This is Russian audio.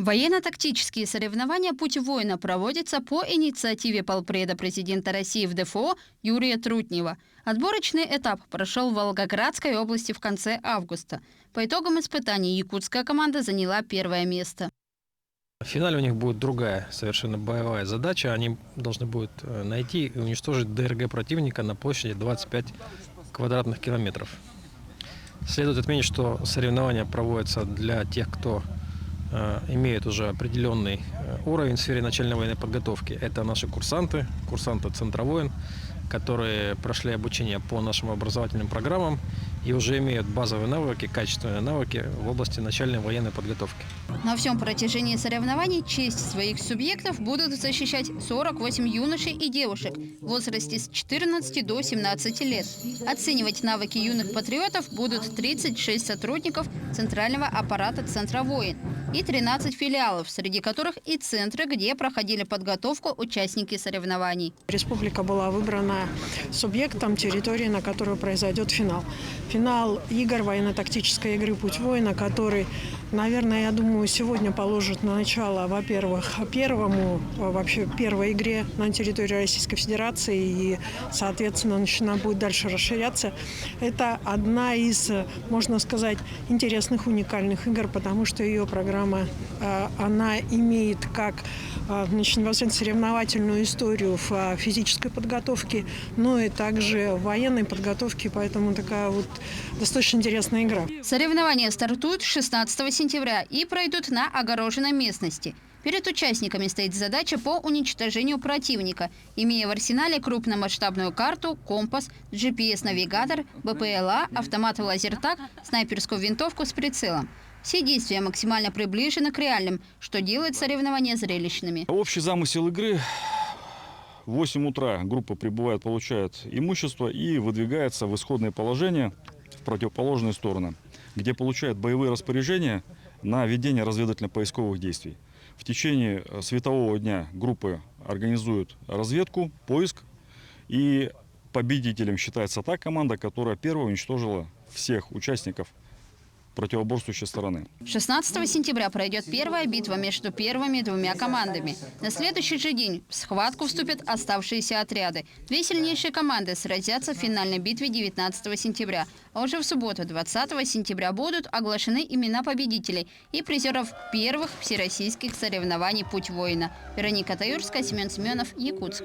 Военно-тактические соревнования «Путь воина» проводятся по инициативе полпреда президента России в ДФО Юрия Трутнева. Отборочный этап прошел в Волгоградской области в конце августа. По итогам испытаний якутская команда заняла первое место. В финале у них будет другая совершенно боевая задача. Они должны будут найти и уничтожить ДРГ противника на площади 25 квадратных километров. Следует отметить, что соревнования проводятся для тех, кто имеют уже определенный уровень в сфере начальной военной подготовки. Это наши курсанты «Центровоин», которые прошли обучение по нашим образовательным программам и уже имеют базовые навыки, качественные навыки в области начальной военной подготовки. На всем протяжении соревнований честь своих субъектов будут защищать 48 юношей и девушек в возрасте с 14 до 17 лет. Оценивать навыки юных патриотов будут 36 сотрудников центрального аппарата «Центровоин» и 13 филиалов, среди которых и центры, где проходили подготовку участники соревнований. Республика была выбрана субъектом территории, на которой произойдет финал. Финал игр, военно-тактической игры «Путь воина», который, наверное, я думаю, сегодня положит на начало, во-первых, первой игре на территории Российской Федерации и, соответственно, начина будет дальше расширяться. Это одна из, можно сказать, интересных, уникальных игр, потому что ее программа, она имеет как соревновательную историю в физической подготовке, но и также в военной подготовке, поэтому такая вот достаточно интересная игра. Соревнования стартуют 16 сентября и пройдут на огороженной местности. Перед участниками стоит задача по уничтожению противника, имея в арсенале крупномасштабную карту, компас, GPS-навигатор, БПЛА, автомат «Лазертаг», снайперскую винтовку с прицелом. Все действия максимально приближены к реальным, что делает соревнования зрелищными. Общий замысел игры: в 8 утра группа прибывает, получает имущество и выдвигается в исходное положение в противоположную сторону, где получает боевые распоряжения на ведение разведывательно-поисковых действий. В течение светового дня группы организуют разведку, поиск, и победителем считается та команда, которая первая уничтожила всех участников противоборствующей стороны. 16 сентября пройдет первая битва между первыми двумя командами. На следующий же день в схватку вступят оставшиеся отряды. Две сильнейшие команды сразятся в финальной битве 19 сентября. А уже в субботу, 20 сентября, будут оглашены имена победителей и призеров первых всероссийских соревнований «Путь воина». Вероника Таюрская, Семен Семенов, Якутск.